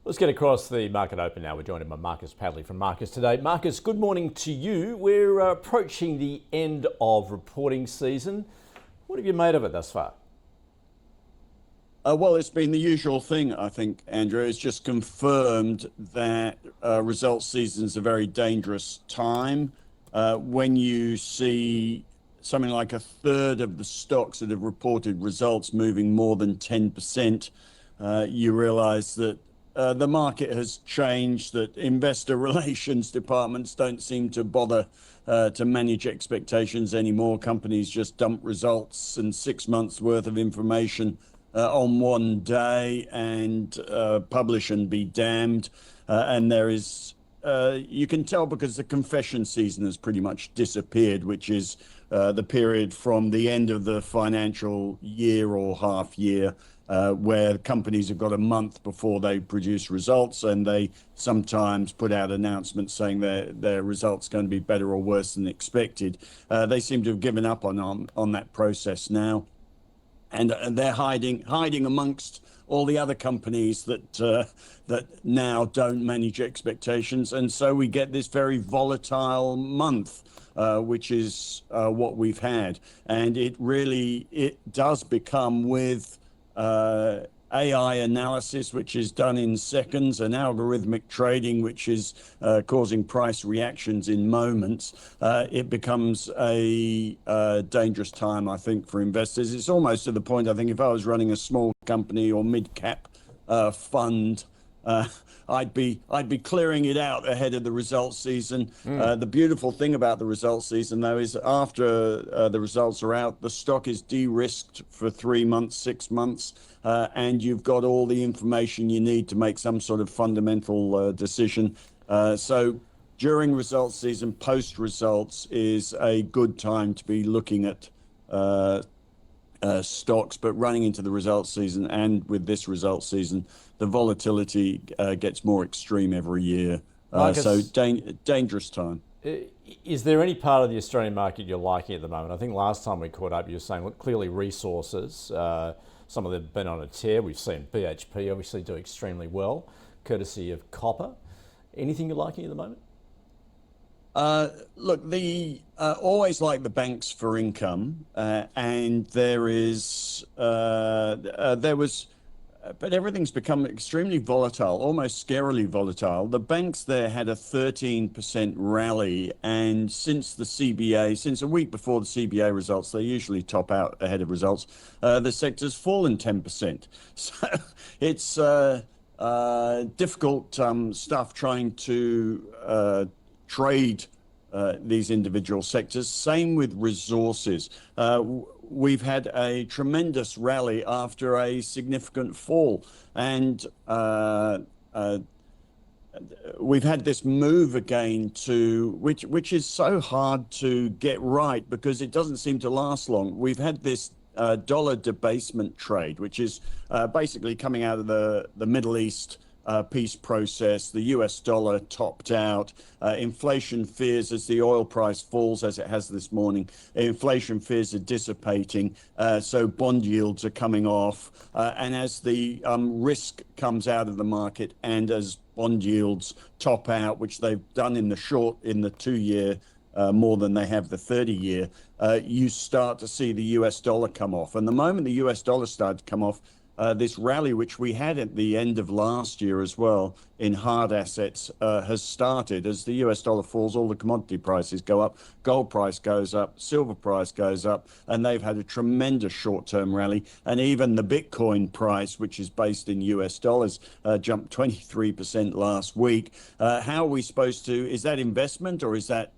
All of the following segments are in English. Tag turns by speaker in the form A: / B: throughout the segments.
A: Let's get across the market open now. We're joined by Marcus Padley from Marcus Today. Marcus, good morning to you. We're approaching the end of reporting season. What have you made of it thus far?
B: Well, it's been the usual thing, I think, Andrew. It's just confirmed that results season is a very dangerous time. When you see something like a third of the stocks that have reported results moving more than 10%, you realize that the market has changed, that investor relations departments don't seem to bother to manage expectations anymore. Companies just dump results and 6 months worth of information on one day and publish and be damned. And there is, you can tell because the confession season has pretty much disappeared, which is the period from the end of the financial year or half year, where companies have got a month before they produce results, and they sometimes put out announcements saying their results going to be better or worse than expected. They seem to have given up on that process now, and they're hiding amongst all the other companies that now don't manage expectations, and so we get this very volatile month, which is what we've had, and it does become with AI analysis, which is done in seconds, and algorithmic trading, which is causing price reactions in moments. It becomes a dangerous time, I think, for investors. It's almost to the point, I think, if I was running a small company or mid-cap fund, I'd be clearing it out ahead of the results season. The beautiful thing about the results season, though, is after the results are out, the stock is de-risked for 3 months, 6 months, and you've got all the information you need to make some sort of fundamental decision. So during results season, post-results is a good time to be looking at stocks, but running into the results season, and with this results season, the volatility gets more extreme every year.
A: Marcus,
B: so dangerous time.
A: Is there any part of the Australian market you're liking at the moment? I think last time we caught up, you were saying, look, clearly resources, some of them have been on a tear. We've seen BHP obviously do extremely well, courtesy of copper. Anything you're liking at the moment?
B: Look, always like the banks for income, and there was, but everything's become extremely volatile, almost scarily volatile. The banks there had a 13% rally, and since a week before the CBA results, they usually top out ahead of results, the sector's fallen 10%. So it's difficult stuff trying to trade these individual sectors. Same with resources. We've had a tremendous rally after a significant fall, and we've had this move again to which is so hard to get right because it doesn't seem to last long. We've had this dollar debasement trade, which is basically coming out of the Middle East peace process. The US dollar topped out. Inflation fears, as the oil price falls, as it has this morning, inflation fears are dissipating, so bond yields are coming off, and as the risk comes out of the market, and as bond yields top out, which they've done in the 2-year more than they have the 30-year, you start to see the US dollar come off. And the moment the US dollar started to come off, this rally, which we had at the end of last year as well in hard assets, has started. As the US dollar falls, all the commodity prices go up, gold price goes up, silver price goes up, and they've had a tremendous short-term rally. And even the Bitcoin price, which is based in US dollars, jumped 23% last week. How are we supposed to, is that investment, or is that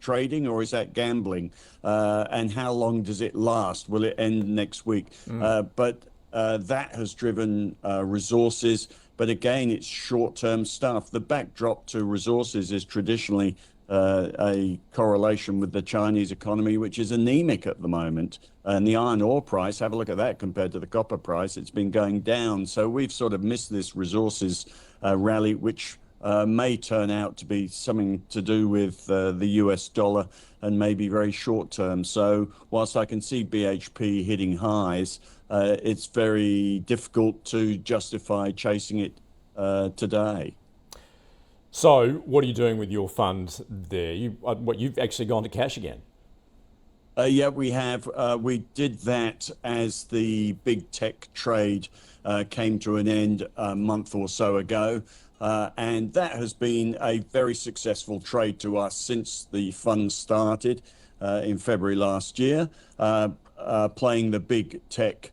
B: trading, or is that gambling? And how long does it last? Will it end next week? But that has driven resources, but again, it's short-term stuff. The backdrop to resources is traditionally a correlation with the Chinese economy, which is anemic at the moment. And the iron ore price, have a look at that compared to the copper price, it's been going down. So we've sort of missed this resources rally, which may turn out to be something to do with the US dollar and maybe very short term. So whilst I can see BHP hitting highs, it's very difficult to justify chasing it today.
A: So, what are you doing with your fund there? You've actually gone to cash again?
B: Yeah, we have. We did that as the big tech trade came to an end a month or so ago. And that has been a very successful trade to us since the fund started in February last year, playing the big tech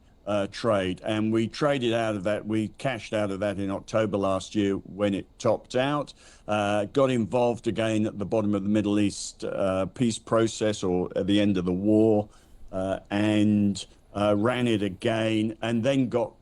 B: trade. And we traded out of that. We cashed out of that in October last year when it topped out. Got involved again at the bottom of the Middle East peace process, or at the end of the war, and ran it again, and then got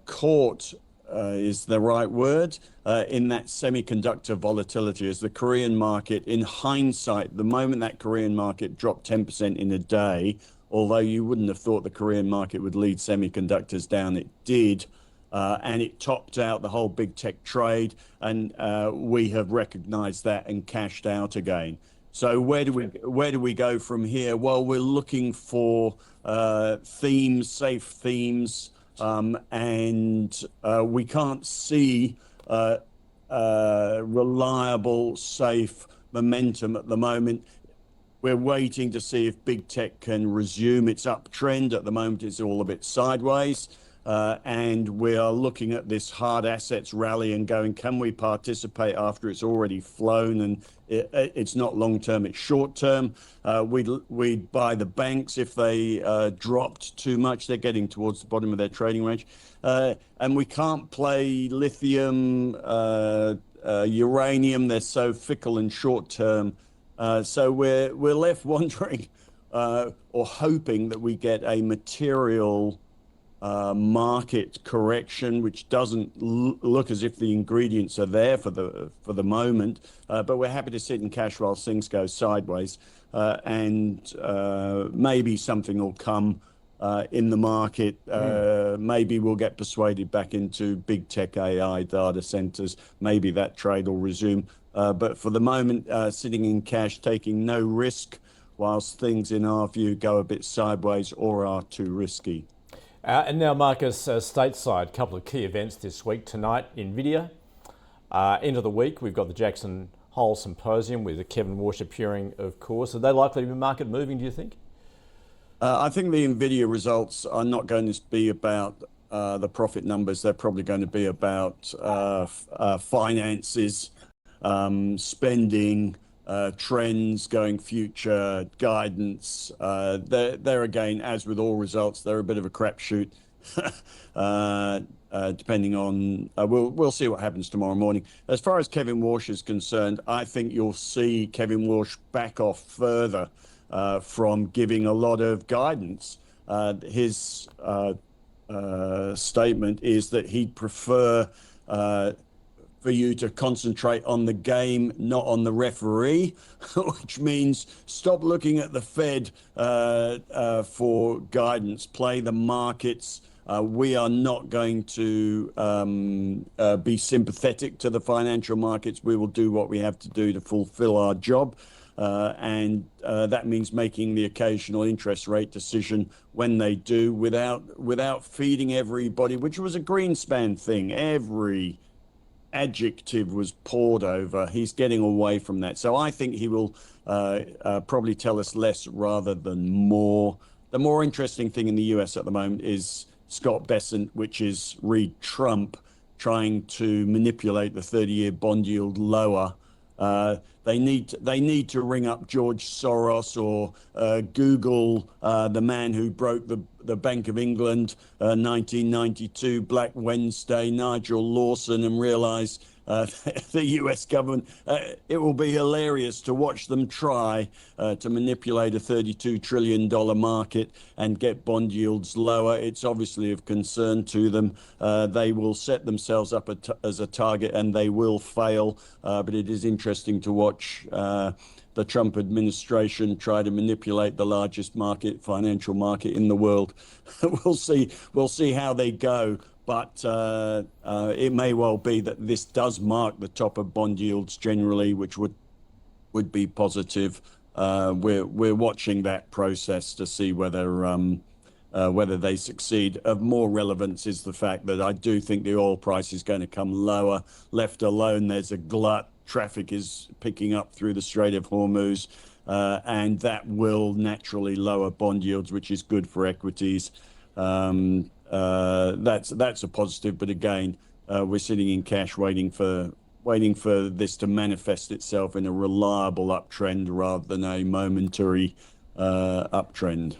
B: caught, is the right word, in that semiconductor volatility as the Korean market, in hindsight, the moment that Korean market dropped 10% in a day, although you wouldn't have thought the Korean market would lead semiconductors down, it did. And it topped out the whole big tech trade, and we have recognized that and cashed out again. So where do we go from here? Well, we're looking for themes, safe themes, and we can't see reliable, safe momentum at the moment. We're waiting to see if big tech can resume its uptrend. At the moment, it's all a bit sideways. And we are looking at this hard assets rally and going, can we participate after it's already flown? And it's not long term, it's short term. We'd buy the banks if they dropped too much. They're getting towards the bottom of their trading range. And we can't play lithium, uranium. They're so fickle and short term. So we're left wondering or hoping that we get a material market correction, which doesn't look as if the ingredients are there for the moment. But we're happy to sit in cash while things go sideways, and maybe something will come in the market. Maybe we'll get persuaded back into big tech, AI, data centers. Maybe that trade will resume. But for the moment, sitting in cash, taking no risk, whilst things, in our view, go a bit sideways or are too risky.
A: And now, Marcus, stateside, a couple of key events this week. Tonight, Nvidia. End of the week, we've got the Jackson Hole Symposium with Kevin Walsh appearing, of course. Are they likely to be market moving, do you think?
B: I think the Nvidia results are not going to be about the profit numbers. They're probably going to be about finances, spending, trends going future, guidance. They're again, as with all results, they're a bit of a crapshoot. Depending on, we'll see what happens tomorrow morning. As far as Kevin Walsh is concerned, I think you'll see Kevin Walsh back off further from giving a lot of guidance. His statement is that he'd prefer for you to concentrate on the game, not on the referee, which means stop looking at the Fed for guidance, play the markets. We are not going to be sympathetic to the financial markets. We will do what we have to do to fulfill our job. And that means making the occasional interest rate decision when they do, without feeding everybody, which was a Greenspan thing. Every adjective was poured over. He's getting away from that. So I think he will probably tell us less rather than more. The more interesting thing in the US at the moment is Scott Bessent, which is Reed Trump trying to manipulate the 30-year bond yield lower. They need to ring up George Soros or Google the man who broke the Bank of England, 1992, Black Wednesday, Nigel Lawson, and realize the US government, it will be hilarious to watch them try to manipulate a $32 trillion market and get bond yields lower. It's obviously of concern to them. They will set themselves up as a target and they will fail. But it is interesting to watch the Trump administration try to manipulate the largest financial market in the world. We'll see how they go. But it may well be that this does mark the top of bond yields generally, which would be positive. We're watching that process to see whether whether they succeed. Of more relevance is the fact that I do think the oil price is going to come lower. Left alone, there's a glut. Traffic is picking up through the Strait of Hormuz, and that will naturally lower bond yields, which is good for equities. That's a positive, but again, we're sitting in cash waiting for this to manifest itself in a reliable uptrend rather than a momentary uptrend.